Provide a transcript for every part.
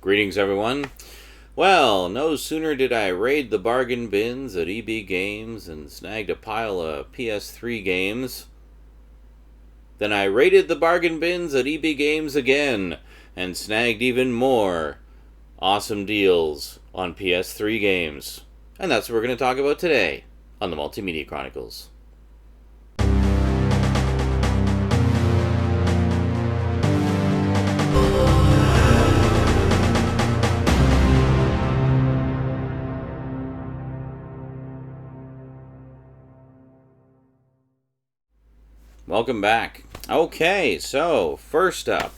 Greetings, everyone. Well, no sooner did I raid the bargain bins at EB Games and snagged a pile of PS3 games than I raided the bargain bins at EB Games again and snagged even more awesome deals on PS3 games. And that's what we're going to talk about today on the Multimedia Chronicles. Welcome back. Okay, so first up,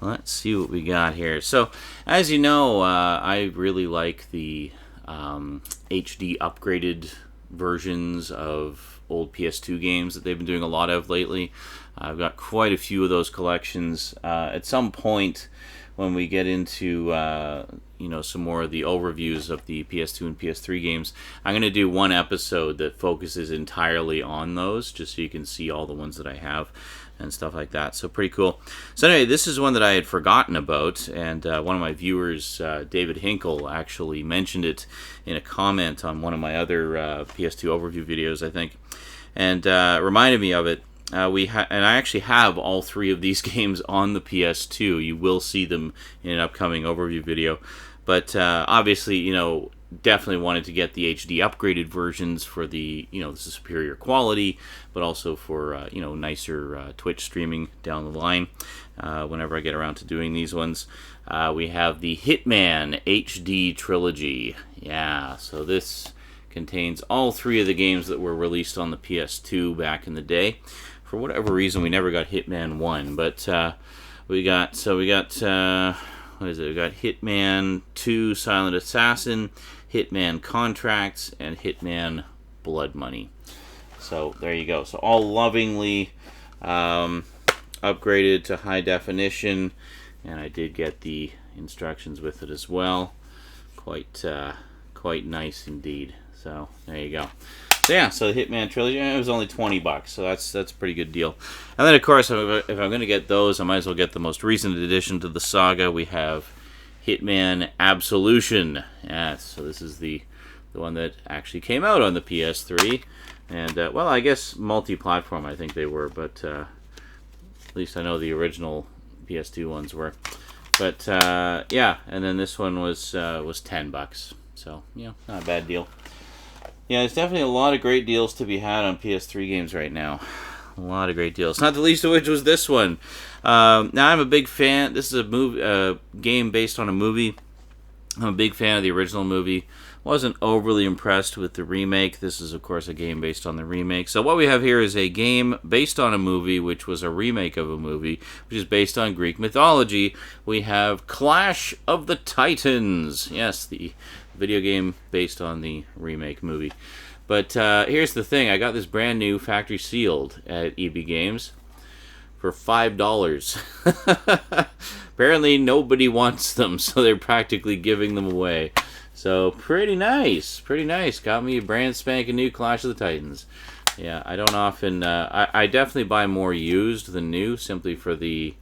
let's see what we got here. So, as you know, I really like the HD upgraded versions of old PS2 games that they've been doing a lot of lately. I've got quite a few of those collections. At some point, when we get into some more of the overviews of the PS2 and PS3 games, I'm going to do one episode that focuses entirely on those, just so you can see all the ones that I have and stuff like that. So pretty cool. So anyway, this is one that I had forgotten about, and one of my viewers, David Hinkle, actually mentioned it in a comment on one of my other PS2 overview videos, I think, and reminded me of it. And I actually have all three of these games on the PS2. You will see them in an upcoming overview video. But obviously, definitely wanted to get the HD upgraded versions for the, the superior quality, but also for, nicer Twitch streaming down the line whenever I get around to doing these ones. We have the Hitman HD Trilogy. Yeah, so this contains all three of the games that were released on the PS2 back in the day. For whatever reason, we never got Hitman 1, but we got what is it? We got Hitman 2 Silent Assassin, Hitman Contracts, and Hitman Blood Money. So there you go. So all lovingly upgraded to high definition, and I did get the instructions with it as well. Quite nice indeed. So there you go. So yeah, so the Hitman Trilogy, it was only $20, so that's a pretty good deal. And then, of course, if I'm going to get those, I might as well get the most recent addition to the saga. We have Hitman Absolution. Yes, so this is the one that actually came out on the PS3. And, well, I guess multi-platform I think they were, but at least I know the original PS2 ones were. But, yeah, and then this one was $10. So, not a bad deal. Yeah, there's definitely a lot of great deals to be had on PS3 games right now. A lot of great deals. Not the least of which was this one. Now, I'm a big fan. This is a game based on a movie. I'm a big fan of the original movie. Wasn't overly impressed with the remake. This is, of course, a game based on the remake. So what we have here is a game based on a movie, which was a remake of a movie, which is based on Greek mythology. We have Clash of the Titans. Yes, the video game based on the remake movie. But here's the thing. I got this brand new factory sealed at EB Games for $5. Apparently nobody wants them, so they're practically giving them away. So pretty nice. Pretty nice. Got me a brand spanking new Clash of the Titans. Yeah, I don't often... I definitely buy more used than new, simply for the,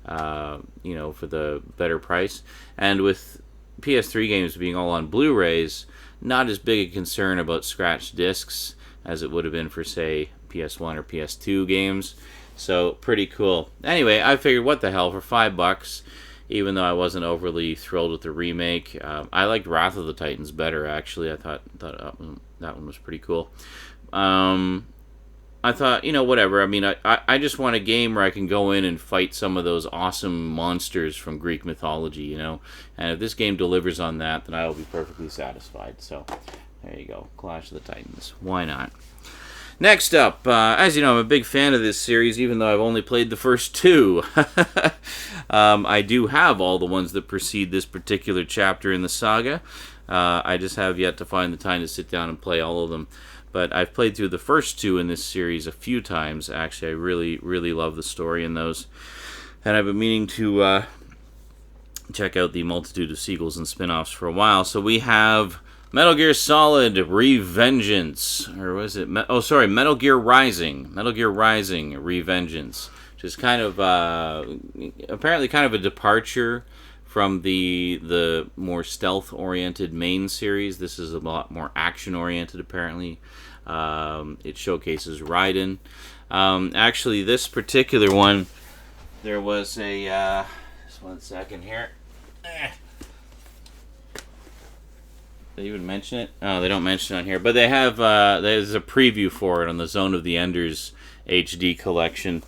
for the better price. And with PS3 games being all on Blu-rays, not as big a concern about scratched discs as it would have been for, say, PS1 or PS2 games. So, pretty cool. Anyway, I figured, what the hell, for $5, even though I wasn't overly thrilled with the remake. I liked Wrath of the Titans better, actually. I thought that one was pretty cool. I thought, whatever. I mean, I just want a game where I can go in and fight some of those awesome monsters from Greek mythology, And if this game delivers on that, then I will be perfectly satisfied. So, there you go. Clash of the Titans. Why not? Next up, as you know, I'm a big fan of this series, even though I've only played the first two. I do have all the ones that precede this particular chapter in the saga. I just have yet to find the time to sit down and play all of them. But I've played through the first two in this series a few times. Actually, I really, really love the story in those. And I've been meaning to check out the multitude of sequels and spin-offs for a while. So we have Metal Gear Solid Revengeance. Or was it? Metal Gear Rising. Metal Gear Rising Revengeance. Which is kind of, apparently kind of a departure from the more stealth-oriented main series. This is a lot more action-oriented, apparently. It showcases Raiden. Actually, this particular one, there was a... just one second here. They even mention it? Oh, they don't mention it on here. But they have... there's a preview for it on the Zone of the Enders HD collection.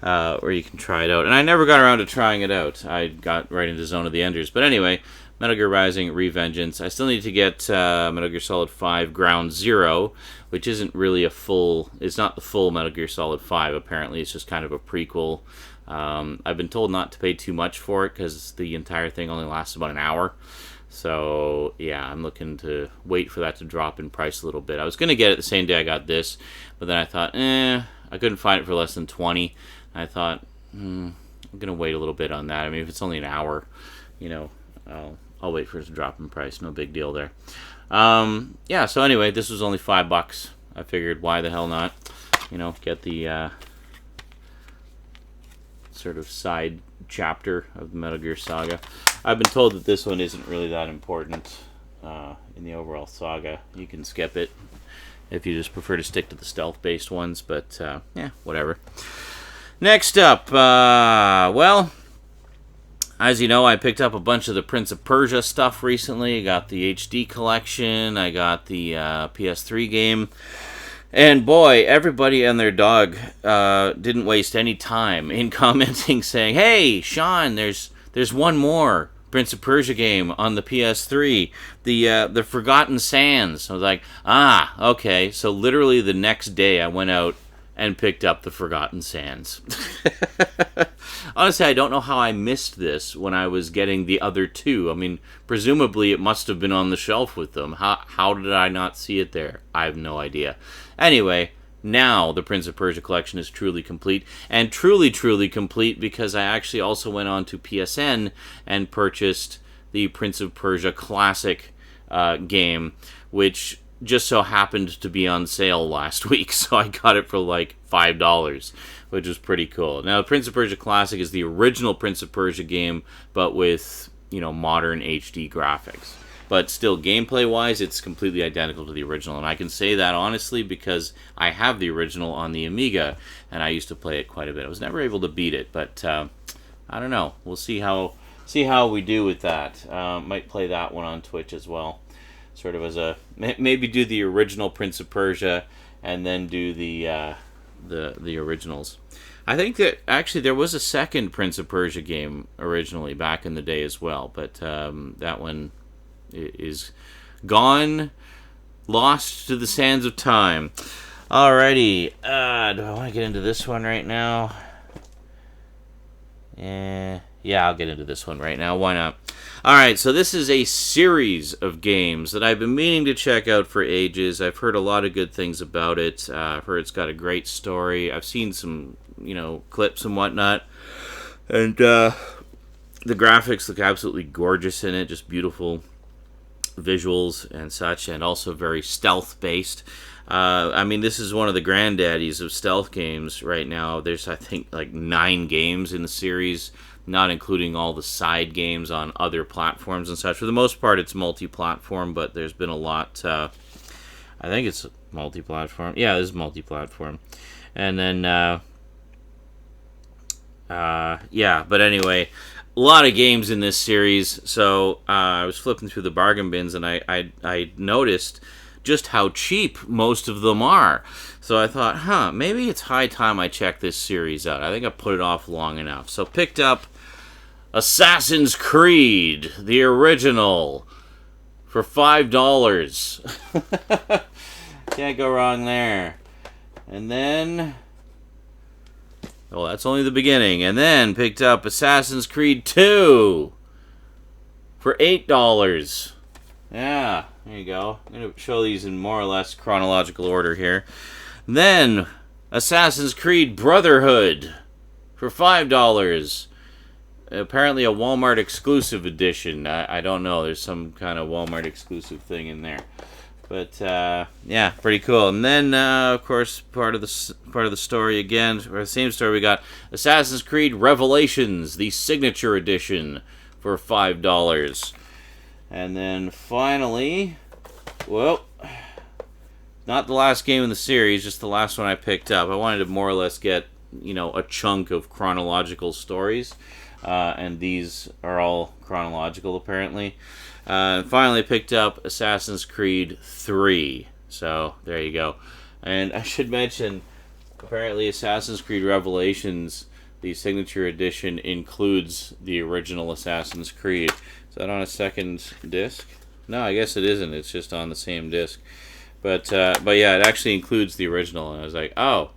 Where you can try it out. And I never got around to trying it out. I got right into Zone of the Enders. But anyway, Metal Gear Rising, Revengeance. I still need to get Metal Gear Solid 5 Ground Zero, which isn't really a full... It's not the full Metal Gear Solid 5, apparently. It's just kind of a prequel. I've been told not to pay too much for it, because the entire thing only lasts about an hour. So, yeah, I'm looking to wait for that to drop in price a little bit. I was going to get it the same day I got this, but then I thought, I couldn't find it for less than 20. I thought, I'm going to wait a little bit on that. I mean, if it's only an hour, I'll wait for it to drop in price. No big deal there. Yeah, so anyway, this was only $5. I figured, why the hell not? Get the sort of side chapter of the Metal Gear saga. I've been told that this one isn't really that important in the overall saga. You can skip it if you just prefer to stick to the stealth-based ones, but yeah, whatever. Next up, well, as you know, I picked up a bunch of the Prince of Persia stuff recently. I got the HD collection, I got the PS3 game, and boy, everybody and their dog didn't waste any time in commenting saying, hey, Sean, there's one more Prince of Persia game on the PS3, the Forgotten Sands. I was like, okay. So literally the next day I went out and picked up the Forgotten Sands. Honestly, I don't know how I missed this when I was getting the other two. I mean, presumably it must have been on the shelf with them. How did I not see it there? I have no idea. Anyway, now the Prince of Persia collection is truly complete, and truly, truly complete because I actually also went on to PSN and purchased the Prince of Persia Classic game, which just so happened to be on sale last week, so I got it for like $5, which was pretty cool. Now, Prince of Persia Classic is the original Prince of Persia game, but with, modern HD graphics. But still, gameplay-wise, it's completely identical to the original, and I can say that honestly because I have the original on the Amiga, and I used to play it quite a bit. I was never able to beat it, but I don't know. We'll see how we do with that. Might play that one on Twitch as well. Sort of as a maybe do the original Prince of Persia and then do the originals. I think that actually there was a second Prince of Persia game originally back in the day as well, but that one is gone, lost to the sands of time. Alrighty, do I want to get into this one right now? Yeah, I'll get into this one right now. Why not? Alright, so this is a series of games that I've been meaning to check out for ages. I've heard a lot of good things about it. I've heard it's got a great story. I've seen some, clips and whatnot. And the graphics look absolutely gorgeous in it. Just beautiful visuals and such, and also very stealth-based. I mean, this is one of the granddaddies of stealth games right now. There's, I think, like 9 games in the series, not including all the side games on other platforms and such. For the most part, it's multi-platform, but there's been a lot... I think it's multi-platform. Yeah, this is multi-platform. And then... yeah, but anyway... A lot of games in this series, so I was flipping through the bargain bins, and I noticed just how cheap most of them are. So I thought, maybe it's high time I check this series out. I think I put it off long enough. So picked up Assassin's Creed, the original, for $5. Can't go wrong there. And then... well, that's only the beginning. And then picked up Assassin's Creed 2 for $8. Yeah, there you go. I'm going to show these in more or less chronological order here. Then Assassin's Creed Brotherhood for $5. Apparently a Walmart exclusive edition. I don't know. There's some kind of Walmart exclusive thing in there. But yeah, pretty cool. And then, of course, part of the story again, or the same story, we got Assassin's Creed Revelations, the Signature Edition, for $5. And then finally, well, not the last game in the series, just the last one I picked up. I wanted to more or less get, a chunk of chronological stories. And these are all chronological, apparently. And finally picked up Assassin's Creed 3. So, there you go. And I should mention, apparently Assassin's Creed Revelations, the Signature Edition, includes the original Assassin's Creed. Is that on a second disc? No, I guess it isn't. It's just on the same disc. But yeah, it actually includes the original. And I was like, oh,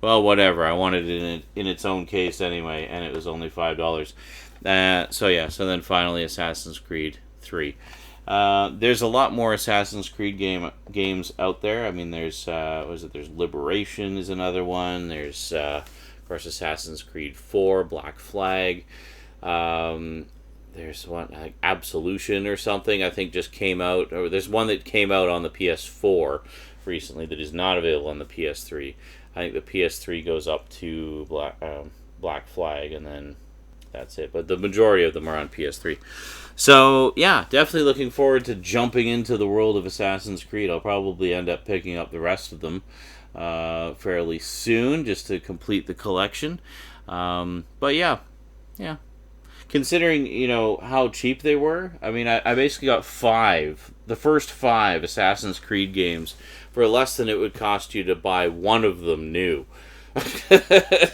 well, whatever. I wanted it in its own case anyway, and it was only $5. So then finally Assassin's Creed 3. There's a lot more Assassin's Creed games out there. I mean, there's there's Liberation is another one. There's of course Assassin's Creed 4, Black Flag. There's one like Absolution or something. I think just came out. Or there's one that came out on the PS4 recently that is not available on the PS3. I think the PS3 goes up to Black Flag, and then that's it. But the majority of them are on PS3. So, yeah, definitely looking forward to jumping into the world of Assassin's Creed. I'll probably end up picking up the rest of them fairly soon, just to complete the collection. But, yeah. Considering, how cheap they were, I mean, I basically got the first 5 Assassin's Creed games for less than it would cost you to buy one of them new.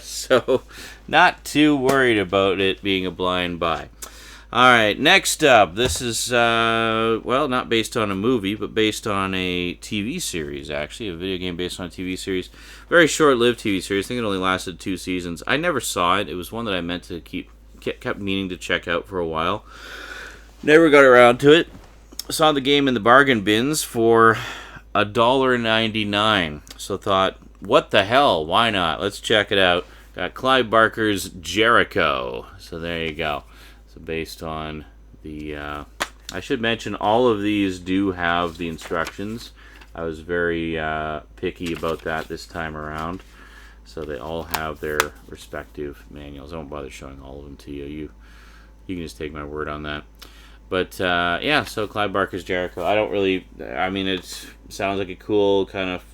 So, not too worried about it being a blind buy. Alright, next up, this is, not based on a movie, but based on a TV series, actually. A video game based on a TV series. Very short-lived TV series. I think it only lasted 2 seasons. I never saw it. It was one that I meant to kept meaning to check out for a while. Never got around to it. Saw the game in the bargain bins for $1.99. So thought, what the hell? Why not? Let's check it out. Got Clive Barker's Jericho. So there you go. So based on the... I should mention all of these do have the instructions. I was very picky about that this time around. So they all have their respective manuals. I won't bother showing all of them to you. You can just take my word on that. But, so Clive Barker's Jericho. It sounds like a cool kind of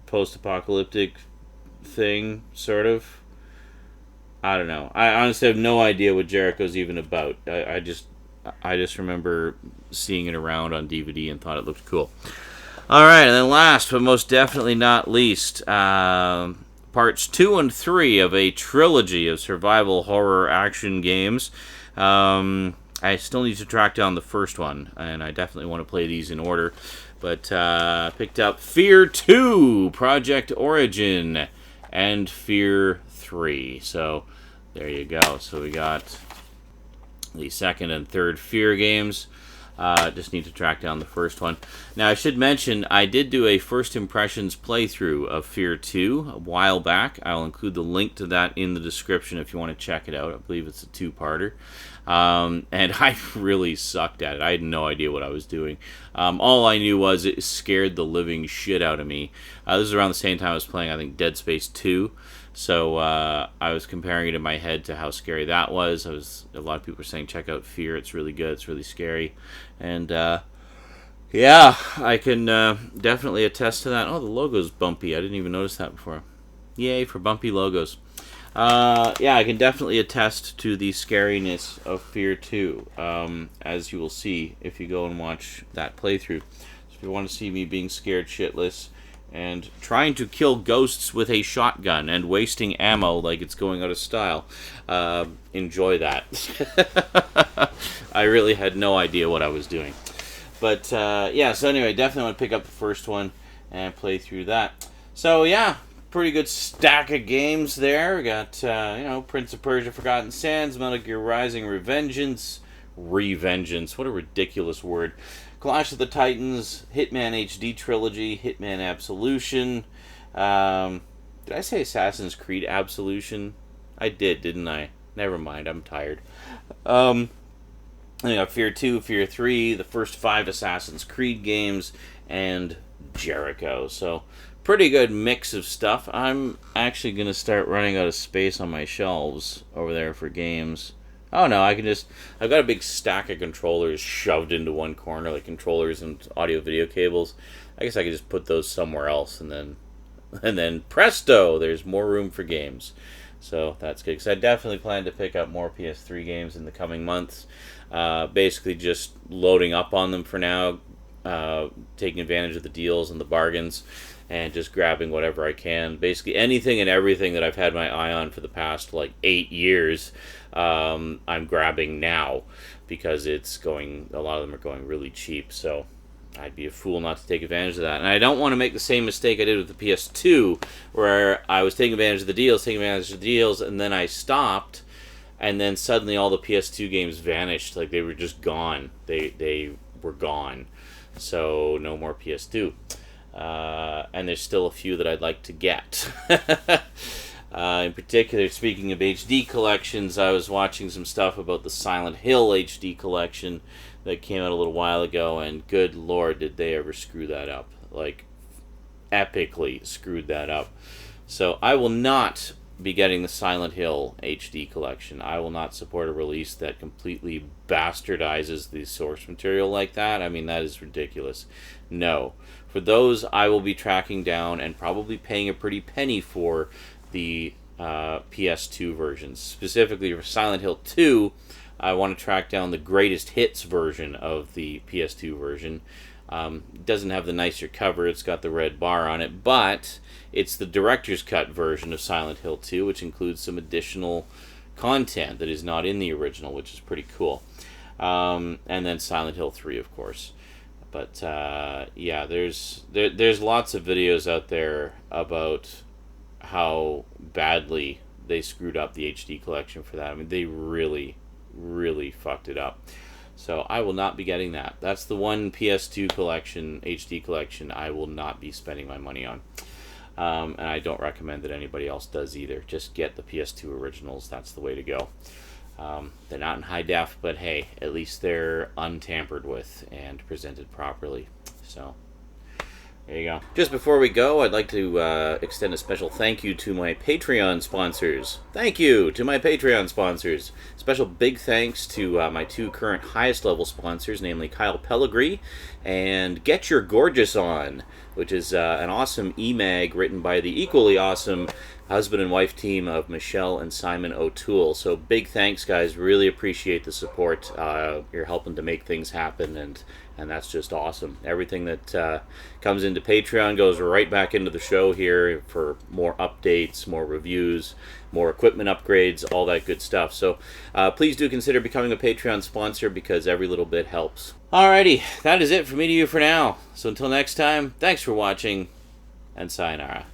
post-apocalyptic thing, sort of. I don't know. I honestly have no idea what Jericho's even about. I just remember seeing it around on DVD and thought it looked cool. Alright, and then last, but most definitely not least, parts 2 and 3 of a trilogy of survival horror action games. I still need to track down the first one, and I definitely want to play these in order. But picked up F.E.A.R 2, Project Origin, and F.E.A.R 3. So there you go. So we got the second and third F.E.A.R games. Just need to track down the first one. Now, I should mention, I did do a first impressions playthrough of F.E.A.R 2 a while back. I'll include the link to that in the description if you want to check it out. I believe it's a 2-parter. And I really sucked at it. I had no idea what I was doing. All I knew was it scared the living shit out of me. This is around the same time I was playing, I think, Dead Space 2. So I was comparing it in my head to how scary that was. A lot of people were saying, check out F.E.A.R. It's really good. It's really scary. And I can definitely attest to that. Oh, the logo's bumpy. I didn't even notice that before. Yay for bumpy logos. I can definitely attest to the scariness of F.E.A.R 2, as you will see if you go and watch that playthrough. So if you want to see me being scared shitless and trying to kill ghosts with a shotgun and wasting ammo like it's going out of style, enjoy that. I really had no idea what I was doing. But, so anyway, definitely want to pick up the first one and play through that. So, pretty good stack of games there. We got, Prince of Persia Forgotten Sands, Metal Gear Rising, Revengeance. What a ridiculous word. Clash of the Titans, Hitman HD Trilogy, Hitman Absolution. Did I say Assassin's Creed Absolution? I did, didn't I? Never mind, I'm tired. I got F.E.A.R 2, F.E.A.R 3, the first 5 Assassin's Creed games, and Jericho. So, pretty good mix of stuff. I'm actually going to start running out of space on my shelves over there for games. Oh no, I've got a big stack of controllers shoved into one corner, like controllers and audio video cables. I guess I could just put those somewhere else, and then presto, there's more room for games. So that's good, because I definitely plan to pick up more PS3 games in the coming months. Basically just loading up on them for now, taking advantage of the deals and the bargains, and just grabbing whatever I can. Basically anything and everything that I've had my eye on for the past like 8 years, I'm grabbing now, because a lot of them are going really cheap. So I'd be a fool not to take advantage of that. And I don't want to make the same mistake I did with the PS2, where I was taking advantage of the deals, and then I stopped, and then suddenly all the PS2 games vanished. Like, they were just gone. They were gone. So no more PS2. And there's still a few that I'd like to get. In particular, speaking of HD collections, I was watching some stuff about the Silent Hill HD collection that came out a little while ago, and good lord, did they ever screw that up. Like, epically screwed that up. So I will not be getting the Silent Hill HD collection. I will not support a release that completely bastardizes the source material like that. I mean, that is ridiculous. No. For those, I will be tracking down and probably paying a pretty penny for the PS2 versions. Specifically for Silent Hill 2, I want to track down the greatest hits version of the PS2 version. It doesn't have the nicer cover, it's got the red bar on it, but it's the director's cut version of Silent Hill 2, which includes some additional content that is not in the original, which is pretty cool. And then Silent Hill 3, of course. But yeah, there's lots of videos out there about how badly they screwed up the HD collection for that. I mean, they really, really fucked it up. So I will not be getting that. That's the one PS2 collection, HD collection, I will not be spending my money on. And I don't recommend that anybody else does either. Just get the PS2 originals. That's the way to go. They're not in high def, but hey, at least they're untampered with and presented properly. So there you go. Just before we go, I'd like to extend a special thank you to my Patreon sponsors. Thank you to my Patreon sponsors. Special big thanks to my two current highest level sponsors, namely Kyle Pellegrini and Get Your Gorgeous On, which is an awesome e-mag written by the equally awesome husband and wife team of Michelle and Simon O'Toole. So big thanks, guys. Really appreciate the support. You're helping to make things happen, and that's just awesome. Everything that comes into Patreon goes right back into the show here for more updates, more reviews, more equipment upgrades, all that good stuff. So please do consider becoming a Patreon sponsor, because every little bit helps. Alrighty, that is it from me to you for now. So until next time, thanks for watching, and sayonara.